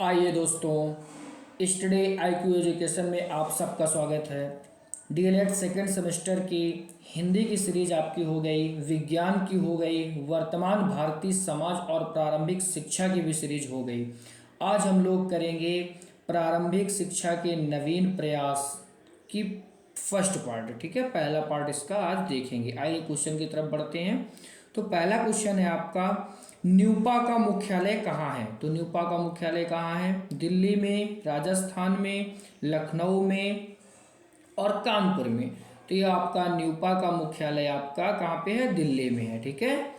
आइए दोस्तों, study IQ education में आप सबका स्वागत है। डीएलएड सेकेंड सेमेस्टर की हिंदी की सीरीज आपकी हो गई, विज्ञान की हो गई, वर्तमान भारतीय समाज और प्रारंभिक शिक्षा की भी सीरीज हो गई। आज हम लोग करेंगे प्रारंभिक शिक्षा के नवीन प्रयास की फर्स्ट पार्ट। ठीक है, पहला पार्ट इसका आज देखेंगे। आइए क्वेश्चन की तरफ बढ़ते हैं। तो पहला क्वेश्चन है आपका, न्यूपा का मुख्यालय कहाँ है? तो न्यूपा का मुख्यालय कहाँ है? दिल्ली में, राजस्थान में, लखनऊ में और कानपुर में। तो ये आपका न्यूपा का मुख्यालय आपका कहाँ पे है? दिल्ली में है। ठीक है।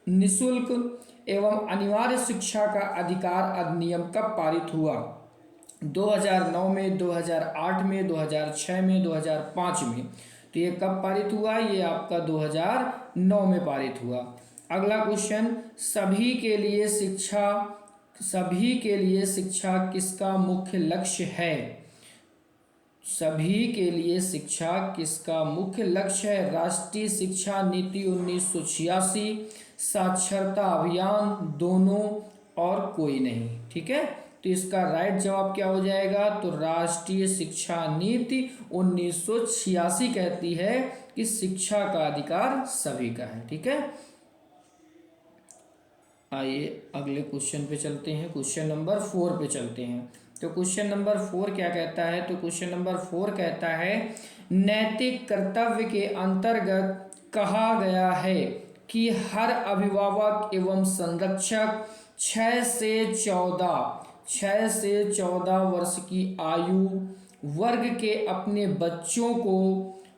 निशुल्क एवं अनिवार्य शिक्षा का अधिकार अधिनियम कब पारित हुआ? 2009 में, 2008 में, 2006 में, 2005 में। तो ये कब पारित हुआ? ये आपका 2009 में पारित हुआ। अगला क्वेश्चन, सभी के लिए शिक्षा किसका मुख्य लक्ष्य है? सभी के लिए शिक्षा किसका मुख्य लक्ष्य है? राष्ट्रीय शिक्षा नीति 1986, साक्षरता अभियान, दोनों और कोई नहीं। ठीक है, तो इसका राइट जवाब क्या हो जाएगा? तो राष्ट्रीय शिक्षा नीति 1986 कहती है कि शिक्षा का अधिकार सभी का है। ठीक है, आइए अगले क्वेश्चन पे चलते हैं। क्वेश्चन नंबर 4 पे चलते हैं। तो क्वेश्चन नंबर 4 क्या कहता है? तो क्वेश्चन नंबर 4 कहता है, नैतिक कर्तव्य के अंतर्गत कहा गया है कि हर अभिभावक एवं संरक्षक 6 से 14 वर्ष की आयु वर्ग के अपने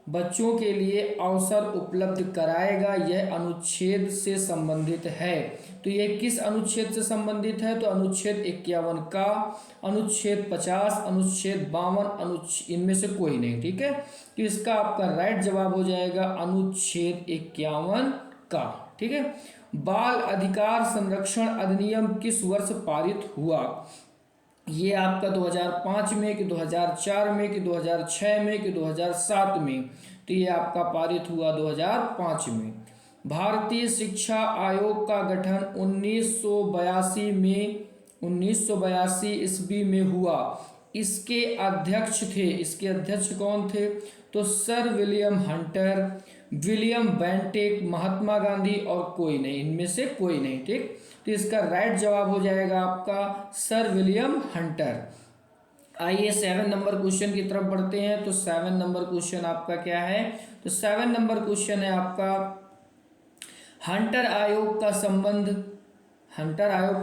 बच्चों के लिए अवसर उपलब्ध कराएगा। यह अनुच्छेद से संबंधित है। तो यह किस अनुच्छेद से संबंधित है? तो अनुच्छेद 51 का, अनुच्छेद 50, अनुच्छेद 52, इनमें से कोई नहीं। ठीक है, तो इसका आपका राइट जवाब हो जाएगा अनुच्छेद 51 का। ठीक है, बाल अधिकार संरक्षण अधिनियम किस वर्ष पारित हुआ? ये आपका 2005 में कि 2004 में कि 2006 में कि 2007 में? तो ये आपका पारित हुआ 2005 में। भारतीय शिक्षा आयोग का गठन 1982 ईस्वी में हुआ। इसके अध्यक्ष कौन थे? तो sir William Hunter, William Bentinck, Mahatma Gandhi और कोई नहीं, इनमें से कोई नहीं। ठीक, तो इसका राइट जवाब हो जाएगा आपका सर विलियम हंटर। आइए 7 नंबर क्वेश्चन की तरफ बढ़ते हैं। तो 7 नंबर क्वेश्चन आपका क्या है? तो 7 नंबर क्वेश्चन है आपका, हंटर आयोग का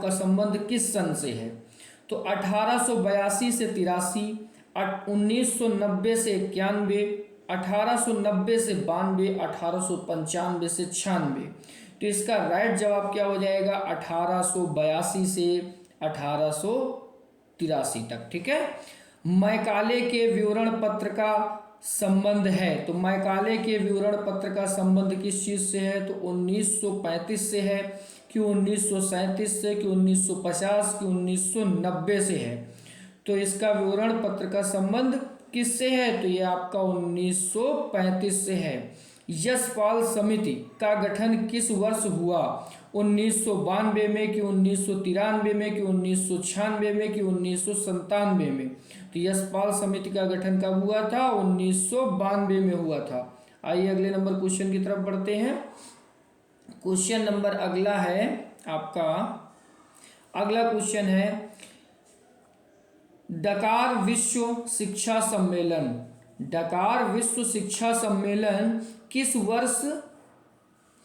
संबंध किस सन से है? तो 1882 से 83, 1990 से 91, 1890 से 92, 1895 से 96। तो इसका राइट जवाब क्या हो जाएगा? 1882 से 1883 तक। ठीक है, मैकाले के विवरण पत्र का संबंध है। तो मैकाले के विवरण पत्र का संबंध किस चीज से है? तो 1935 से है कि 1937 से कि 1950 कि 1990 से है? तो इसका विवरण पत्र का संबंध किससे है? तो ये आपका 1935 से है। यशपाल समिति का गठन किस वर्ष हुआ? 1992 में कि 1993 में कि 1996 में कि 1997 में? तो यशपाल समिति का गठन कब हुआ था? 1992 में हुआ था। आइए अगले नंबर क्वेश्चन की तरफ बढ़ते हैं। क्वेश्चन नंबर अगला है आपका, अगला क्वेश्चन है, डकार विश्व शिक्षा सम्मेलन किस वर्ष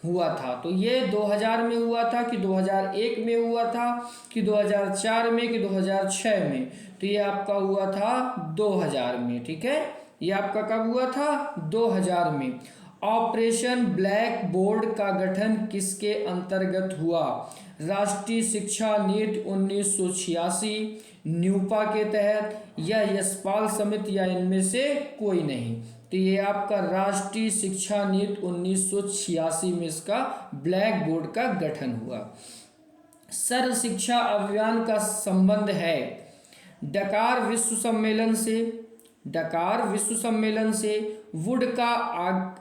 हुआ था? तो ये 2000 में हुआ था कि 2001 में हुआ था कि 2004 में कि 2006 में? तो ये आपका हुआ था 2000 में। ठीक है, ये आपका कब हुआ था? 2000 में। ऑपरेशन ब्लैक बोर्ड का गठन किसके अंतर्गत हुआ? राष्ट्रीय शिक्षा नीति 1986, न्यूपा के तहत, या यशपाल समिति, या इनमें से कोई नहीं? तो ये आपका राष्ट्रीय शिक्षा नीति 1986 में इसका ब्लैक बोर्ड का गठन हुआ। सर्व शिक्षा अभियान का संबंध है डकार विश्व सम्मेलन से, वुड का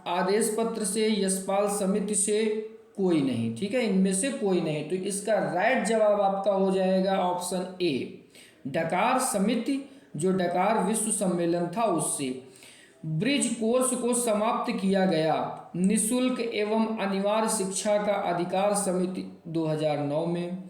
आदेश पत्र से, यशपाल समिति से, कोई नहीं। ठीक है, इनमें से कोई नहीं। तो इसका राइट जवाब आपका हो जाएगा ऑप्शन ए, डकार समिति, जो डकार विश्व सम्मेलन था उससे। ब्रिज कोर्स को समाप्त किया गया। निशुल्क एवं अनिवार्य शिक्षा का अधिकार समिति 2009 में,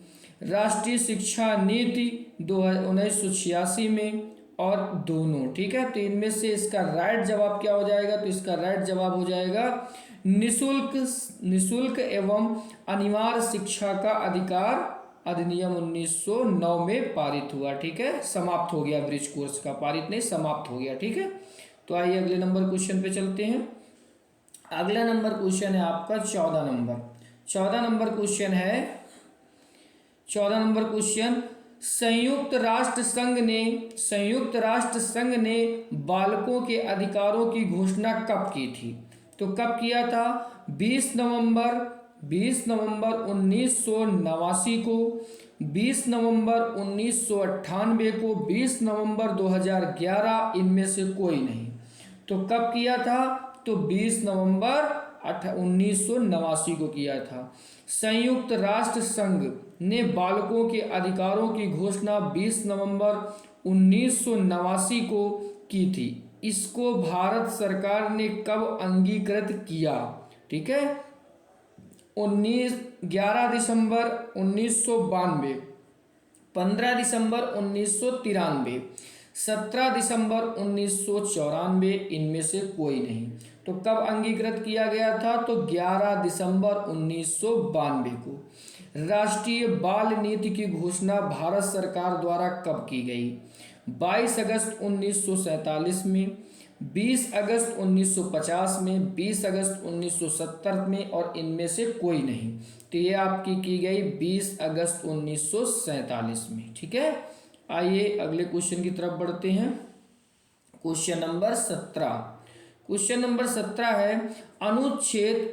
राष्ट्रीय शिक्षा नीति 1986 में, और दोनों। ठीक है, तो इनमें से इसका राइट जवाब क्या हो जाएगा? तो इसका राइट जवाब हो जाएगा निशुल्क एवं अनिवार्य शिक्षा का अधिकार अधिनियम 1909 में पारित हुआ। ठीक है, समाप्त हो गया, ब्रिज कोर्स का पारित नहीं, समाप्त हो गया। ठीक है, तो आइए अगले नंबर क्वेश्चन पे चलते हैं। अगला नंबर क्वेश्चन है आपका 14 नंबर। 14 नंबर क्वेश्चन है, 14 नंबर क्वेश्चन, संयुक्त राष्ट्र संघ ने बालकों के अधिकारों की घोषणा कब की थी? तो कब किया था? 20 नवंबर 1989 को, 20 नवंबर 1998 को, 20 नवंबर 2011, इनमें से कोई नहीं। तो कब किया था? तो 20 नवंबर 1989 को किया था। संयुक्त राष्ट्र संघ ने बालकों के अधिकारों की घोषणा 20 नवंबर 1989 को की थी। इसको भारत सरकार ने कब अंगीकृत किया? ठीक है, 11 दिसंबर 1992, 15 दिसंबर 1993, 17 दिसंबर 1994, इनमें से कोई नहीं। तो कब अंगीकृत किया गया था? तो 11 दिसंबर 1992 को। राष्ट्रीय बाल नीति की घोषणा भारत सरकार द्वारा कब की गई? 22 अगस्त 1947 में, 20 अगस्त 1950 में, 20 अगस्त 1970 में, और इनमें से कोई नहीं। तो ये आपकी की गई 20 अगस्त 1947 में। ठीक है, आइए अगले क्वेश्चन की तरफ बढ़ते हैं। Question number 17। क्वेश्चन नंबर 17 है,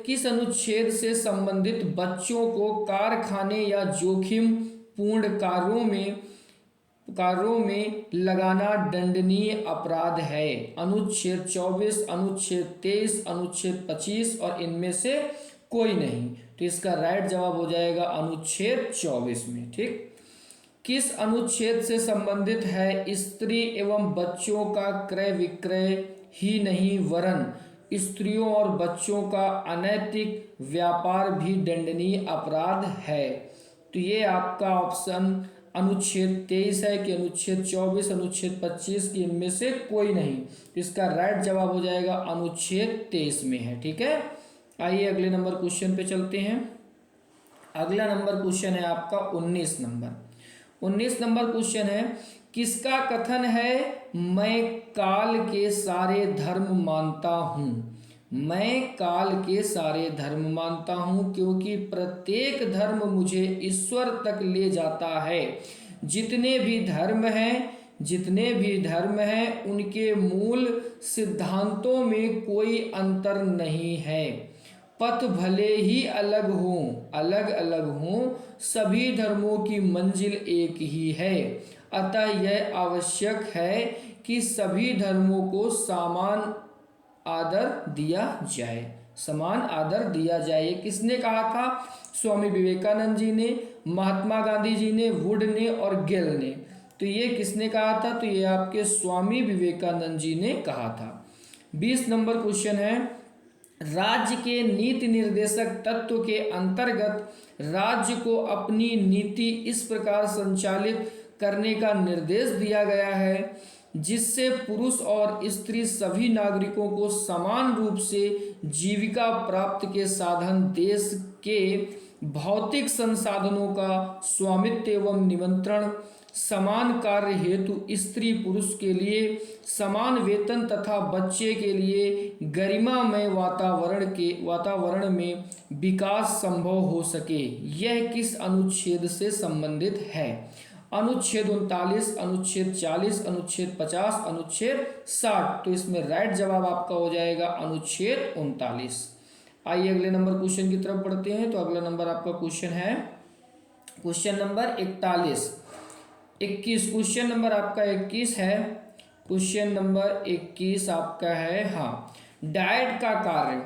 किस अनुच्छेद से संबंधित बच्चों को कारखाने या जोखिम पूर्ण कार्यों में लगाना दंडनीय अपराध है? अनुच्छेद 24, अनुच्छेद 23, अनुच्छेद 25, और इनमें से कोई नहीं। तो इसका राइट जवाब हो जाएगा अनुच्छेद 24 में। ठीक, किस अनुच्छेद से संबंधित है? स्त्री एवं बच्चों का क्रय विक्रय ही नहीं वरन स्त्रियों और बच्चों का अनैतिक व्यापार भी दंडनीय अपराध है। तो ये आपका ऑप्शन अनुच्छेद 23 है कि अनुच्छेद 24, अनुच्छेद 25 की इनमें से कोई नहीं। तो इसका राइट जवाब हो जाएगा अनुच्छेद 23 में है। ठीक है, आइए अगले नंबर क्वेश्चन पे चलते हैं। अगला नंबर क्वेश्चन है आपका 19 नंबर। 19 नंबर क्वेश्चन है, किसका कथन है मैं काल के सारे धर्म मानता हूँ? मैं काल के सारे धर्म मानता हूँ क्योंकि प्रत्येक धर्म मुझे ईश्वर तक ले जाता है। जितने भी धर्म हैं उनके मूल सिद्धांतों में कोई अंतर नहीं है। पथ भले ही अलग हों, सभी धर्मों की मंजिल एक ही है। अतः यह आवश्यक है कि सभी धर्मों को समान आदर दिया जाए। किसने कहा था? स्वामी विवेकानंद जी ने, महात्मा गांधी जी ने, वुड ने और गेल ने। तो ये किसने कहा था? तो ये आपके स्वामी विवेकानंद जी ने कहा था। 20 नंबर क्वेश्चन है, राज्य के नीति निर्देशक तत्व के अंतर्गत राज्य को अपनी नीति इस प्रकार संचालित करने का निर्देश दिया गया है जिससे पुरुष और स्त्री सभी नागरिकों को समान रूप से जीविका प्राप्ति के साधन, देश के भौतिक संसाधनों का स्वामित्व एवं नियंत्रण, समान कार्य हेतु स्त्री पुरुष के लिए समान वेतन तथा बच्चे के लिए गरिमामय वातावरण में विकास संभव हो सके। यह किस अनुच्छेद से संबंधित है? अनुच्छेद 39, अनुच्छेद 40, अनुच्छेद 50, अनुच्छेद 60। तो इसमें राइट जवाब आपका हो जाएगा अनुच्छेद 39। आइए अगले नंबर क्वेश्चन की तरफ बढ़ते हैं। तो अगला नंबर आपका क्वेश्चन है क्वेश्चन नंबर 21। क्वेश्चन नंबर आपका 21 है। क्वेश्चन नंबर 21 आपका है, हाँ, डाइट का कार्य।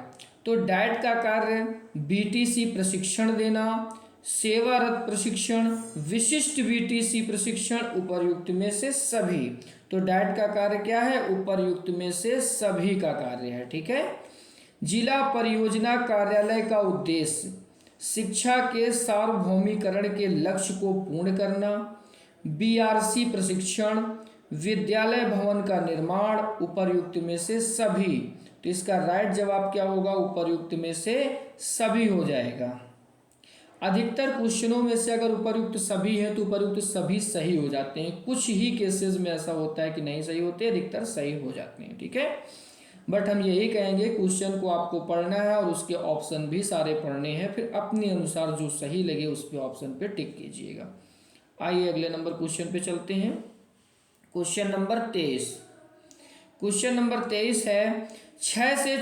तो डाइट का कार्य बीटीसी प्रशिक्षण देना, सेवारत प्रशिक्षण, विशिष्ट बीटीसी प्रशिक्षण, उपर्युक्त में से सभी। तो डाइट का कार्य क्या है? उपर्युक्त में से सभी का कार्य है। ठीक है। जिला परियोजना कार्यालय का उद्देश्य शिक्षा के सार्वभौमिकरण के लक्ष्य को पूर्ण करना, बीआरसी प्रशिक्षण, विद्यालय भवन का निर्माण, उपर्युक्त में से सभी। तो इसका राइट जवाब क्या होगा? उपर्युक्त में से सभी हो जाएगा। अधिकतर क्वेश्चनों में से अगर उपर्युक्त सभी है तो उपर्युक्त सभी सही हो जाते हैं। कुछ ही केसेस में ऐसा होता है कि नहीं सही होते, अधिकतर सही हो जाते हैं। ठीक है। बट हम यही कहेंगे क्वेश्चन को आपको पढ़ना है और उसके ऑप्शन भी सारे पढ़ने हैं, फिर अपने अनुसार जो सही लगे उस पे ऑप्शन पे टिक कीजिएगा। आइए अगले नंबर क्वेश्चन पे चलते हैं। Question number 23। क्वेश्चन नंबर 23 है 6 से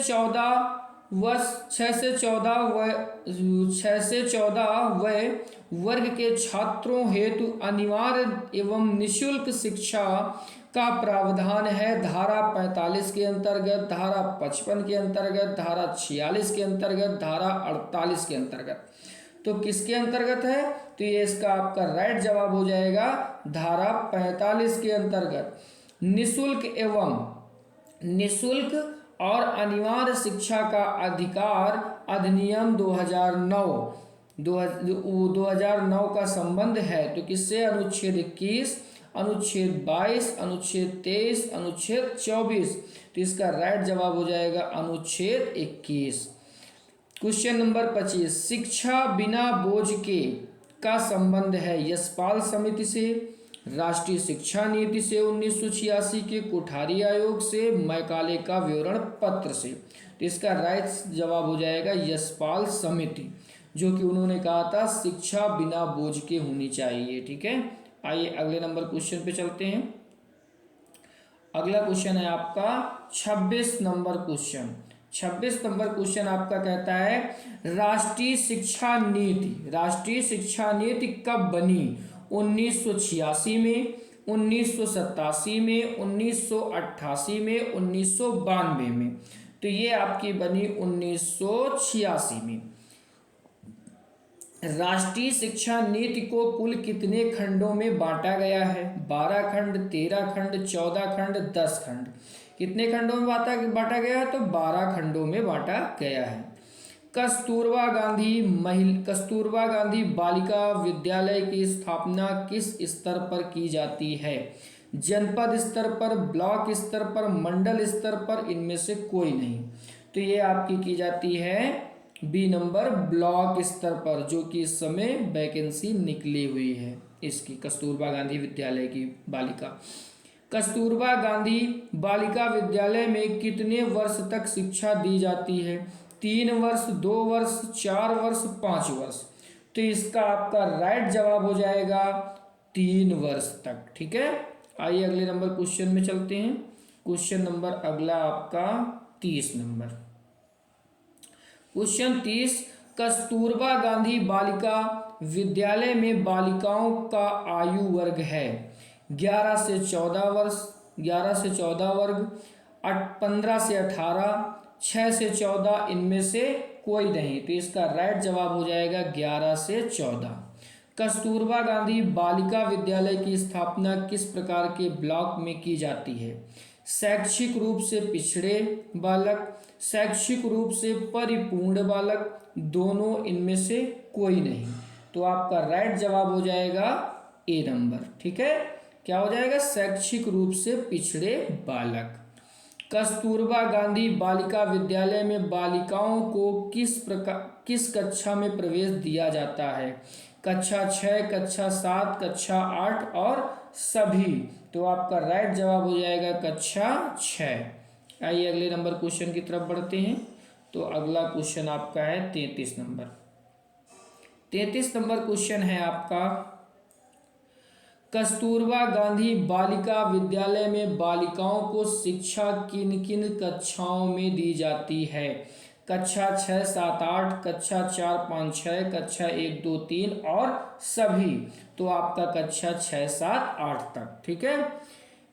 14 वर्ग के छात्रों हेतु अनिवार्य एवं निःशुल्क शिक्षा का प्रावधान है धारा 45 के अंतर्गत, धारा 55 के अंतर्गत, धारा 46 के अंतर्गत, धारा 48 के अंतर्गत। तो किसके अंतर्गत है? तो ये इसका आपका राइट जवाब हो जाएगा धारा 45 के अंतर्गत। निःशुल्क और अनिवार्य शिक्षा का अधिकार अधिनियम 2009 का संबंध है। तो किससे? अनुच्छेद 21, अनुच्छेद 22, अनुच्छेद 23, अनुच्छेद 24। तो इसका राइट जवाब हो जाएगा अनुच्छेद 21। Question number 25। शिक्षा बिना बोझ के का संबंध है यशपाल समिति से, राष्ट्रीय शिक्षा नीति से 1986 के कोठारी आयोग से, मैकाले का विवरण पत्र से। तो इसका राइट जवाब हो जाएगा यशपाल समिति, जो कि उन्होंने कहा था शिक्षा बिना बोझ के होनी चाहिए। ठीक है। आइए अगले नंबर क्वेश्चन पे चलते हैं। अगला क्वेश्चन है आपका 26 नंबर क्वेश्चन। 26 नंबर क्वेश्चन आपका कहता है राष्ट्रीय शिक्षा नीति कब बनी? 1986 में, 1987 में, 1988 में, 1992 में। तो ये आपकी बनी 1986 में। राष्ट्रीय शिक्षा नीति को कुल कितने खंडों में बांटा गया है? 12 खंड, 13 खंड, 14 खंड, 10 खंड। कितने खंडों में बांटा गया है? तो 12 खंडों में बांटा गया है। कस्तूरबा गांधी बालिका विद्यालय की स्थापना किस स्तर पर की जाती है? जनपद स्तर पर, ब्लॉक स्तर पर, मंडल स्तर पर, इनमें से कोई नहीं। तो ये आपकी की जाती है बी नंबर ब्लॉक स्तर पर, जो कि इस समय वैकेंसी निकली हुई है इसकी, कस्तूरबा गांधी विद्यालय की बालिका। कस्तूरबा गांधी बालिका विद्यालय में कितने वर्ष तक शिक्षा दी जाती है? 3 वर्ष, 2 वर्ष, 4 वर्ष, 5 वर्ष। तो इसका आपका राइट जवाब हो जाएगा 3 वर्ष तक। ठीक है। आइए अगले नंबर क्वेश्चन में चलते हैं। क्वेश्चन नंबर अगला आपका 30 नंबर। क्वेश्चन 30। कस्तूरबा गांधी बालिका विद्यालय में बालिकाओं का आयु वर्ग है 11 से 14 वर्ष, 11 से 14 वर्ग, 15 से 18, 6 से 14, इनमें से कोई नहीं। तो इसका राइट जवाब हो जाएगा 11 से 14। कस्तूरबा गांधी बालिका विद्यालय की स्थापना किस प्रकार के ब्लॉक में की जाती है? शैक्षिक रूप से पिछड़े बालक, शैक्षिक रूप से परिपूर्ण बालक, दोनों, इनमें से कोई नहीं। तो आपका राइट जवाब हो जाएगा ए नंबर। ठीक है। क्या हो जाएगा? शैक्षिक रूप से पिछड़े बालक। कस्तूरबा गांधी बालिका विद्यालय में बालिकाओं को किस कक्षा में प्रवेश दिया जाता है? कक्षा 6, कक्षा 7, कक्षा 8 और सभी। तो आपका राइट जवाब हो जाएगा कक्षा 6। आइए अगले नंबर क्वेश्चन की तरफ बढ़ते हैं। तो अगला क्वेश्चन आपका है 33 नंबर। 33 नंबर क्वेश्चन है आपका कस्तूरबा गांधी बालिका विद्यालय में बालिकाओं को शिक्षा किन किन कक्षाओं में दी जाती है? कक्षा 6, 7, 8, कक्षा 4, 5, 6, कक्षा 1, 2, 3 और सभी। तो आपका कक्षा 6, 7, 8 तक। ठीक है।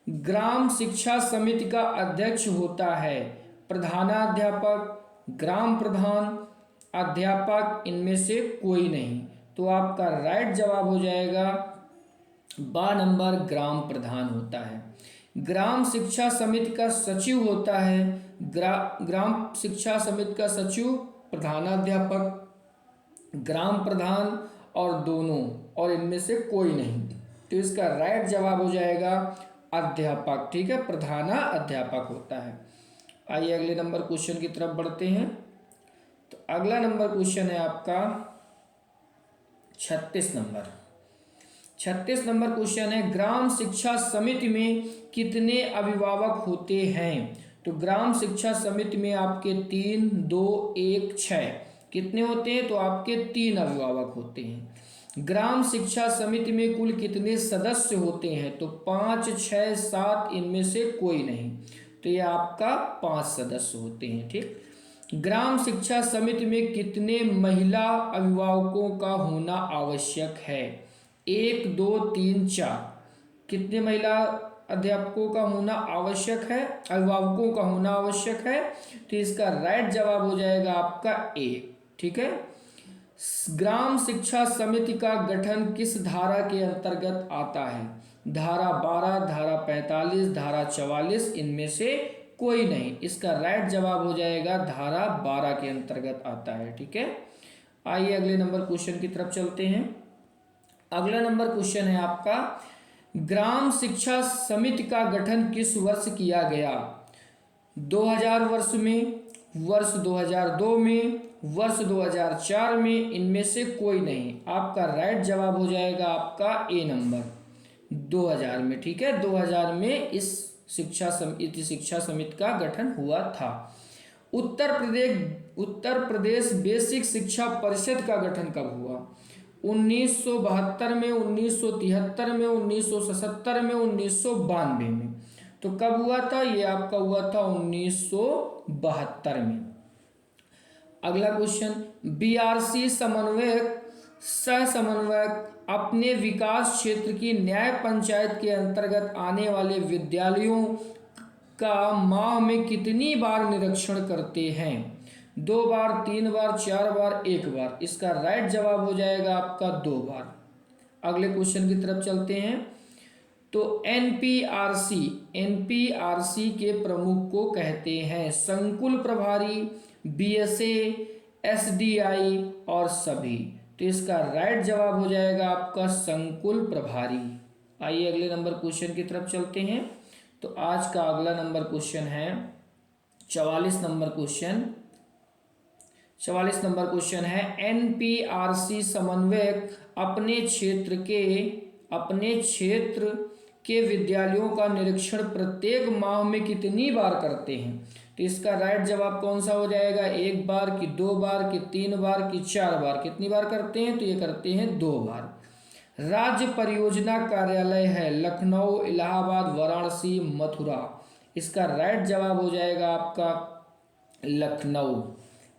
ग्राम शिक्षा समिति का अध्यक्ष होता है प्रधानाध्यापक, ग्राम प्रधान, अध्यापक, इनमें से कोई नहीं। तो आपका राइट जवाब हो जाएगा बा नंबर, ग्राम प्रधान होता है। ग्राम शिक्षा समिति का सचिव होता है, ग्राम शिक्षा समिति का सचिव प्रधानाध्यापक, ग्राम प्रधान और दोनों, और इनमें से कोई नहीं। तो इसका राइट जवाब हो जाएगा अध्यापक, ठीक है, प्रधाना अध्यापक होता है। आइए अगले नंबर क्वेश्चन की तरफ बढ़ते हैं। तो अगला नंबर क्वेश्चन है आपका 36 नंबर। 36 नंबर क्वेश्चन है, ग्राम शिक्षा समिति में कितने अभिभावक होते हैं? तो ग्राम शिक्षा समिति में आपके 3, 2, 1, 6 कितने होते हैं? तो आपके 3 अभिभावक होते हैं। ग्राम शिक्षा समिति में कुल कितने सदस्य होते हैं? तो 5, 6, 7, इनमें से कोई नहीं। तो ये आपका 5 सदस्य होते हैं, ठीक। ग्राम शिक्षा समिति में कितने महिला अभिभावकों का होना आवश्यक है? 1, 2, 3, 4 कितने महिला अध्यापकों का होना आवश्यक है, अभिभावकों का होना आवश्यक है? तो इसका राइट जवाब हो जाएगा आपका 1, ठीक है। ग्राम शिक्षा समिति का गठन किस धारा के अंतर्गत आता है? धारा 12, धारा 45, धारा 44, इनमें से कोई नहीं। इसका राइट जवाब हो जाएगा धारा 12 के अंतर्गत आता है, ठीक है। आइए अगले नंबर क्वेश्चन की तरफ चलते हैं। अगला नंबर क्वेश्चन है आपका, ग्राम शिक्षा समिति का गठन किस वर्ष किया गया? 2000 वर्ष में, वर्ष 2002 में, वर्ष 2004 में, इनमें से कोई नहीं। आपका राइट जवाब हो जाएगा आपका ए नंबर, 2000 में, ठीक है। 2000 में इस शिक्षा समिति का गठन हुआ था। उत्तर प्रदेश बेसिक शिक्षा परिषद का गठन कब हुआ? 1972 में, 1973 में, 1977 में, 1992 में। तो कब हुआ था? ये आपका हुआ था 1972 में। अगला क्वेश्चन, बीआरसी समन्वयक सह समन्वयक अपने विकास क्षेत्र की न्याय पंचायत के अंतर्गत आने वाले विद्यालयों का माह में कितनी बार निरीक्षण करते हैं? 2 बार, 3 बार, 4 बार, 1 बार। इसका राइट जवाब हो जाएगा आपका 2 बार। अगले क्वेश्चन की तरफ चलते हैं। तो एनपीआरसी के प्रमुख को कहते हैं संकुल प्रभारी, बीएसए, एसडीआई और सभी। तो इसका राइट जवाब हो जाएगा आपका संकुल प्रभारी। आइए अगले नंबर क्वेश्चन की तरफ चलते हैं। तो आज का अगला नंबर क्वेश्चन है 44 नंबर क्वेश्चन। 44 नंबर क्वेश्चन है, एनपीआरसी समन्वयक अपने क्षेत्र के विद्यालयों का निरीक्षण प्रत्येक माह में कितनी बार करते हैं? तो इसका राइट जवाब कौन सा हो जाएगा? 1 बार कि 2 बार कि 3 बार कि 4 बार? कितनी बार करते हैं? तो ये करते हैं 2 बार। राज्य परियोजना कार्यालय है लखनऊ, इलाहाबाद, वाराणसी, मथुरा। इसका राइट जवाब हो जाएगा आपका लखनऊ।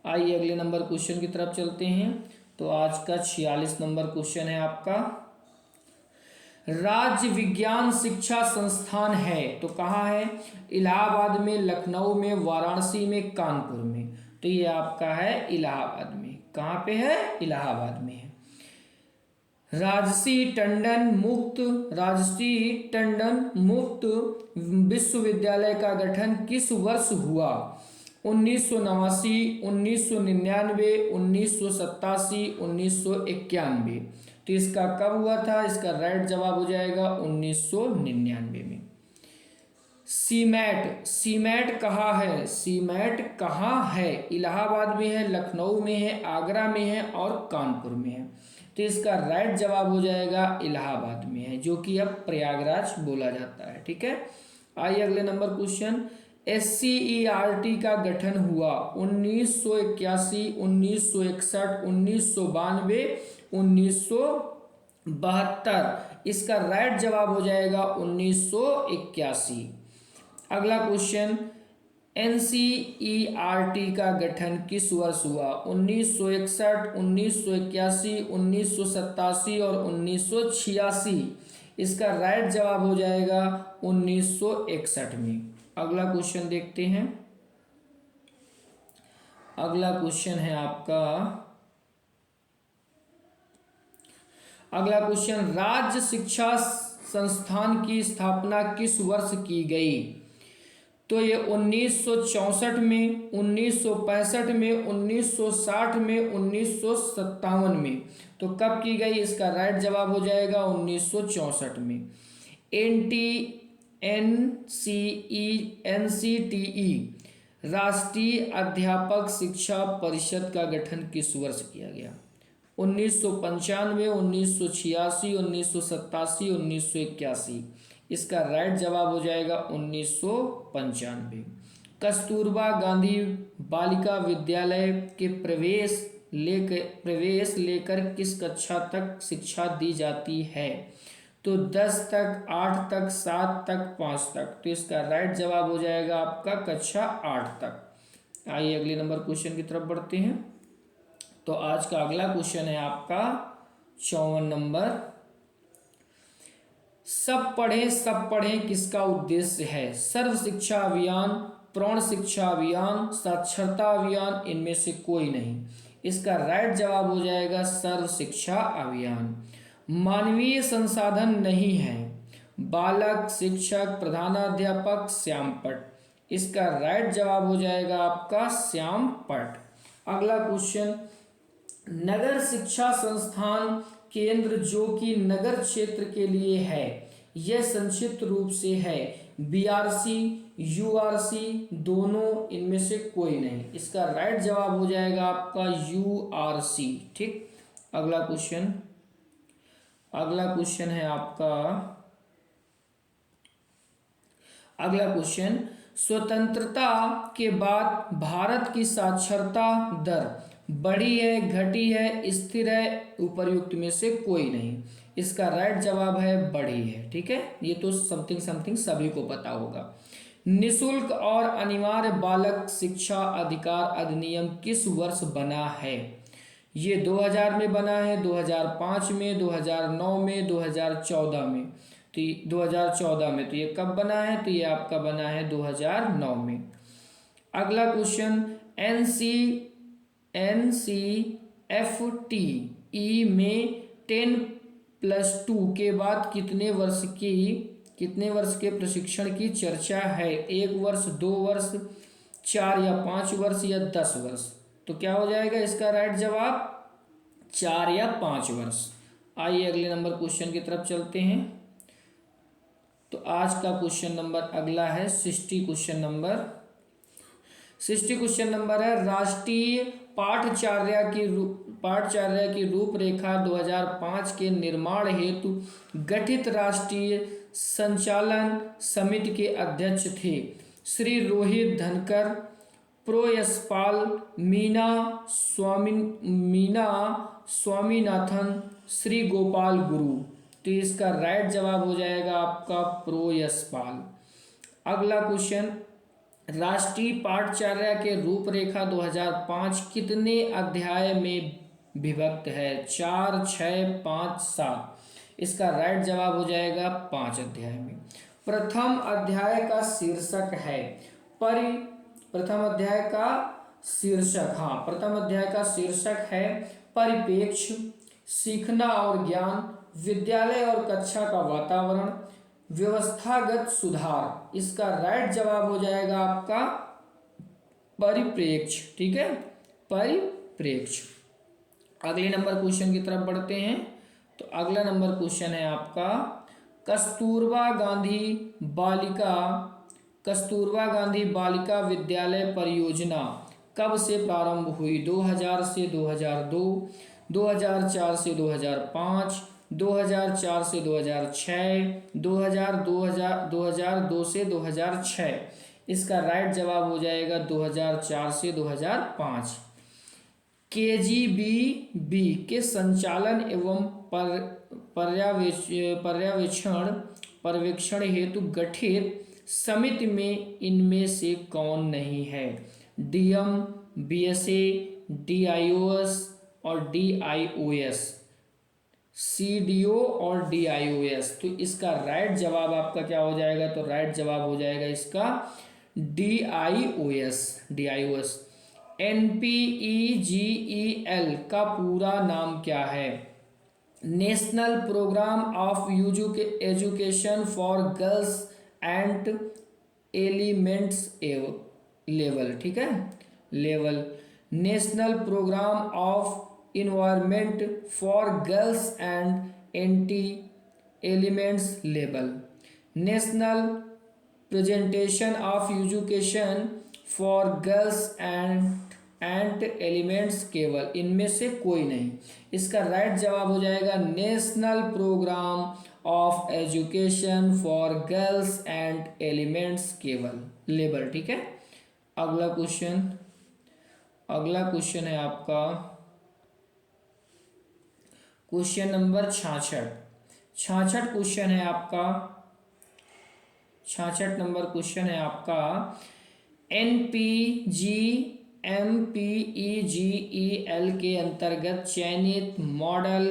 आइए अगले नंबर क्वेश्चन की तरफ चलते हैं। तो आज का 46 नंबर क्वेश्चन है आपका, राज्य विज्ञान शिक्षा संस्थान है तो कहाँ है? इलाहाबाद में, लखनऊ में, वाराणसी में, कानपुर में। तो ये आपका है इलाहाबाद में। कहाँ पे है? इलाहाबाद में है। राजसी टंडन मुक्त विश्वविद्यालय का गठन किस वर्ष हुआ? 1989, 1999, 1987, 1991। तो इसका कब हुआ था? इसका राइट जवाब हो जाएगा 1999 में। सीमेट कहाँ है? सीमेट कहाँ है? इलाहाबाद में है, लखनऊ में है, आगरा में है और कानपुर में है। तो इसका राइट जवाब हो जाएगा इलाहाबाद में है, जो कि अब प्रयागराज बोला जाता है, ठीक है। आइए अगले नंबर क्वेश्चन, SCERT का गठन हुआ 1981, 1961, 1992, 1972। इसका राइट जवाब हो जाएगा 1981। अगला क्वेश्चन, NCERT का गठन किस वर्ष हुआ? 1961, 1981, 1987 और 1986। इसका राइट जवाब हो जाएगा 1961 में। अगला क्वेश्चन देखते हैं। अगला क्वेश्चन है आपका, अगला क्वेश्चन, राज्य शिक्षा संस्थान की स्थापना किस वर्ष की गई? तो ये 1964 में, 1965 में, 1960 में, 1957 में। तो कब की गई? इसका राइट जवाब हो जाएगा 1964 में। NCTE राष्ट्रीय अध्यापक शिक्षा परिषद का गठन किस वर्ष किया गया? 1995, 1986, 1987, 1981। इसका राइट जवाब हो जाएगा 1995। कस्तूरबा गांधी बालिका विद्यालय के प्रवेश लेकर किस कक्षा तक शिक्षा दी जाती है? तो 10 तक, 8 तक, 7 तक, 5 तक। तो इसका राइट जवाब हो जाएगा आपका कक्षा 8 तक। आइए अगले नंबर क्वेश्चन की तरफ बढ़ते हैं। तो आज का अगला क्वेश्चन है आपका 54 नंबर, सब पढ़ें किसका उद्देश्य है? सर्व शिक्षा अभियान, प्रौढ़ शिक्षा अभियान, साक्षरता अभियान, इनमें से कोई नहीं। इसका राइट जवाब हो जाएगा सर्व शिक्षा अभियान। मानवीय संसाधन नहीं है, बालक, शिक्षक, प्रधानाध्यापक, श्यामपट। इसका राइट जवाब हो जाएगा आपका श्यामपट। अगला क्वेश्चन, नगर शिक्षा संस्थान केंद्र जो कि नगर क्षेत्र के लिए है, यह संक्षिप्त रूप से है BRC, URC, दोनों, इनमें से कोई नहीं। इसका राइट जवाब हो जाएगा आपका URC। ठीक। अगला क्वेश्चन है आपका, अगला क्वेश्चन, स्वतंत्रता के बाद भारत की साक्षरता दर बढ़ी है, घटी है, स्थिर है, उपर्युक्त में से कोई नहीं। इसका राइट जवाब है बढ़ी है। ठीक है, ये तो समथिंग सभी को पता होगा। निशुल्क और अनिवार्य बालक शिक्षा अधिकार अधिनियम किस वर्ष बना है? ये 2000 में बना है, 2005 में, 2009 में, 2014 में। तो 2014 में। तो ये कब बना है? तो ये आपका बना है 2009 में। अगला क्वेश्चन, NCFTE में 10+2 के बाद कितने वर्ष के प्रशिक्षण की चर्चा है? 1 वर्ष, 2 वर्ष, 4 या 5 वर्ष या 10 वर्ष। तो क्या हो जाएगा इसका राइट जवाब? 4 या 5 वर्ष। आइए अगले नंबर क्वेश्चन की तरफ चलते हैं। तो आज का क्वेश्चन नंबर अगला है 60 क्वेश्चन नंबर है, राष्ट्रीय पाठचर्या की रूपरेखा 2005 के निर्माण हेतु गठित राष्ट्रीय संचालन समिति के अध्यक्ष थे श्री रोहित धनकर, प्रो यशपाल, मीना स्वामीनाथन, श्री गोपाल गुरु। तो इसका राइट जवाब हो जाएगा आपका प्रो यशपाल। अगला क्वेश्चन, राष्ट्रीय पाठचर्या के रूपरेखा 2005 कितने अध्याय में विभक्त है? 4, 6, 5, 7। इसका राइट जवाब हो जाएगा 5 अध्याय में। प्रथम अध्याय का शीर्षक है प्रथम अध्याय का शीर्षक है परिप्रेक्ष्य, सीखना और ज्ञान, विद्यालय और कक्षा का वातावरण, व्यवस्थागत सुधार। इसका राइट जवाब हो जाएगा आपका परिप्रेक्ष्य। ठीक है, परिप्रेक्ष्य। अगले नंबर क्वेश्चन की तरफ बढ़ते हैं। तो अगला नंबर क्वेश्चन है आपका, कस्तूरबा गांधी बालिका विद्यालय परियोजना कब से प्रारंभ हुई? 2000 से 2002, 2004 से 2005, 2004 से 2006, 2002 से 2006। इसका राइट जवाब हो जाएगा 2004 से 2005। KGBB के संचालन एवं पर्यवेक्षण हेतु गठित समिति में इनमें से कौन नहीं है? DM, BSA, DIOS और DIOS, CDO और DIOS। तो इसका राइट जवाब आपका क्या हो जाएगा? तो राइट जवाब हो जाएगा इसका DIOS। NPEGEL का पूरा नाम क्या है? National programme of education for girls and elements level, ठीक है, level. National programme of environment for girls and anti elements level. National presentation of education for girls and elements केवल, इनमें से कोई नहीं। इसका राइट जवाब हो जाएगा national programme of education for girls and elements केवल लेवल, ठीक है। अगला क्वेश्चन है आपका क्वेश्चन नंबर 66 क्वेश्चन है आपका 66 नंबर क्वेश्चन है आपका NPGMPEGEL के अंतर्गत चयनित मॉडल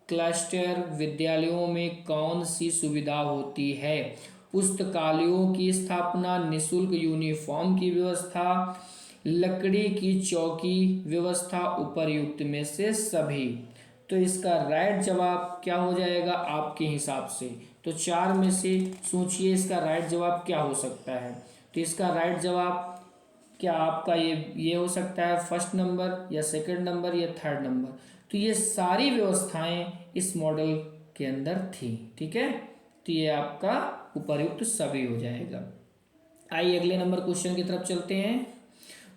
क्लस्टर विद्यालयों में कौन सी सुविधा होती है? पुस्तकालयों की स्थापना, निःशुल्क यूनिफॉर्म की व्यवस्था, लकड़ी की चौकी व्यवस्था, उपर्युक्त में से सभी। तो इसका राइट जवाब क्या हो जाएगा आपके हिसाब से? तो चार में से सोचिए इसका राइट जवाब क्या हो सकता है। तो इसका राइट जवाब क्या आपका ये हो सकता है फर्स्ट नंबर या सेकंड नंबर या थर्ड नंबर। तो ये सारी व्यवस्थाएं इस मॉडल के अंदर थी, ठीक है। तो ये आपका उपर्युक्त सभी हो जाएगा। आइए अगले नंबर क्वेश्चन की तरफ चलते हैं।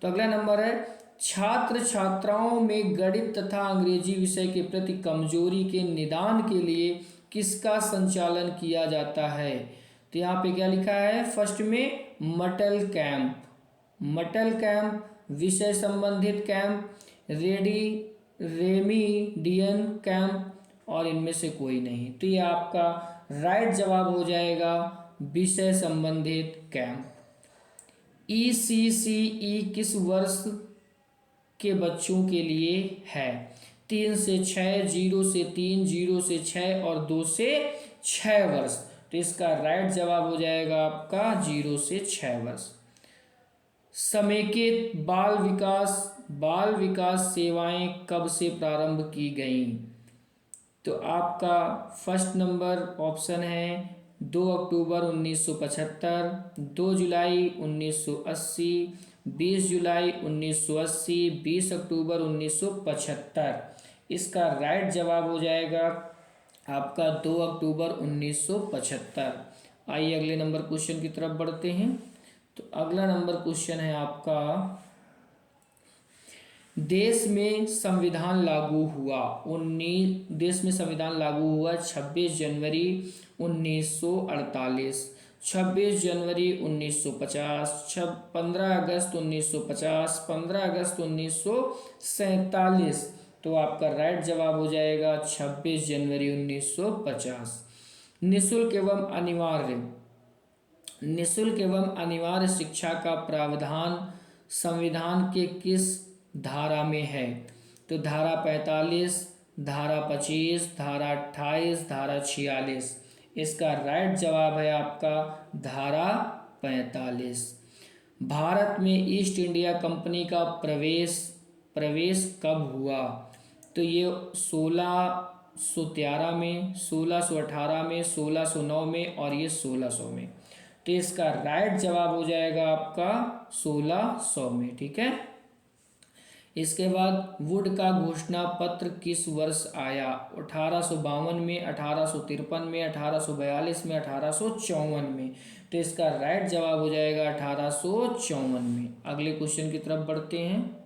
तो अगला नंबर है छात्र छात्राओं में गणित तथा अंग्रेजी विषय के प्रति कमजोरी के निदान के लिए किसका संचालन किया जाता है? तो यहाँ पे क्या लिखा है? फर्स्ट में मटल कैंप, विषय संबंधित कैंप, रेमीडियन कैंप, और इनमें से कोई नहीं। तो ये आपका राइट जवाब हो जाएगा विषय संबंधित कैंप। ECCE किस वर्ष के बच्चों के लिए है? 3 से 6, 0 से 3, 0 से 6 और 2 से 6 वर्ष। तो इसका राइट जवाब हो जाएगा आपका 0 से 6 वर्ष। समेकित बाल विकास सेवाएं कब से प्रारंभ की गईं? तो आपका फर्स्ट नंबर ऑप्शन है 2 अक्टूबर 1975, 2 जुलाई 1980, 20 जुलाई 1980, 20 अक्टूबर 1975। इसका राइट जवाब हो जाएगा आपका 2 अक्टूबर 1975। आइए अगले नंबर क्वेश्चन की तरफ बढ़ते हैं। तो अगला नंबर क्वेश्चन है आपका देश में संविधान लागू हुआ 26 जनवरी 1948, 26 जनवरी 1950, 15 अगस्त 1950, 15 अगस्त 1947। तो आपका राइट जवाब हो जाएगा 26 जनवरी 1950। निःशुल्क एवं अनिवार्य शिक्षा का प्रावधान संविधान के किस धारा में है? तो धारा 45, धारा 25, धारा 28, धारा 46। इसका राइट जवाब है आपका धारा 45। भारत में ईस्ट इंडिया कंपनी का प्रवेश कब हुआ? तो ये 1613 में, 1618 में, 1609 में और ये 1600 में। तो इसका राइट जवाब हो जाएगा आपका 1600 में, ठीक है। इसके बाद वुड का घोषणा पत्र किस वर्ष आया? 1852 में, 1853 में, 1842 में, 1854 में। तो इसका राइट जवाब हो जाएगा 1854 में। अगले क्वेश्चन की तरफ बढ़ते हैं।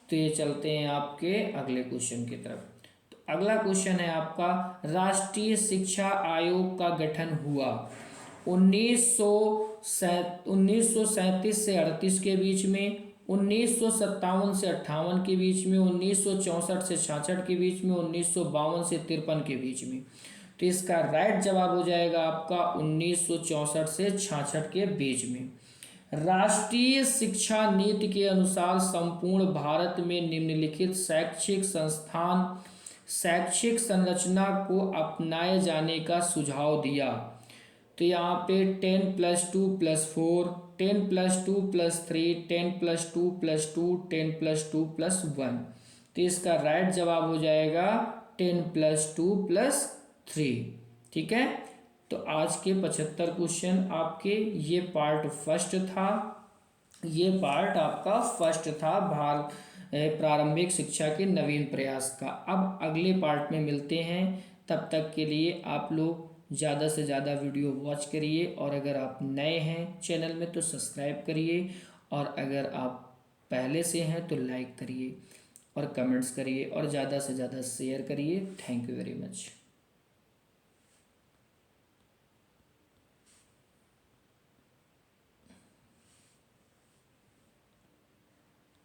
तो ये चलते हैं आपके अगले क्वेश्चन की तरफ। तो अगला क्वेश्चन है आपका राष्ट्रीय शिक्षा आयोग का गठन हुआ 1937 से 38 के बीच में, 1957 से 58 के बीच में, 1964 से 66 के बीच में, 1952 से 53 के बीच में। तो इसका राइट जवाब हो जाएगा आपका 1964 से 66 के बीच में। राष्ट्रीय शिक्षा नीति के अनुसार संपूर्ण भारत में निम्नलिखित शैक्षिक संरचना को अपनाए जाने का सुझाव दिया। तो यहाँ पे 10+2+4, 10+2+3, 10+2+2, 10+2+1। तो इसका राइट जवाब हो जाएगा 10+2+3। ठीक है। तो आज के 75 क्वेश्चन आपके, ये पार्ट फर्स्ट था, ये पार्ट आपका फर्स्ट था प्रारंभिक शिक्षा के नवीन प्रयास का। अब अगले पार्ट में मिलते हैं, तब तक के लिए आप लोग ज़्यादा से ज़्यादा वीडियो वॉच करिए, और अगर आप नए हैं चैनल में तो सब्सक्राइब करिए, और अगर आप पहले से हैं तो लाइक करिए और कमेंट्स करिए और ज़्यादा से ज़्यादा शेयर करिए। Thank you very much.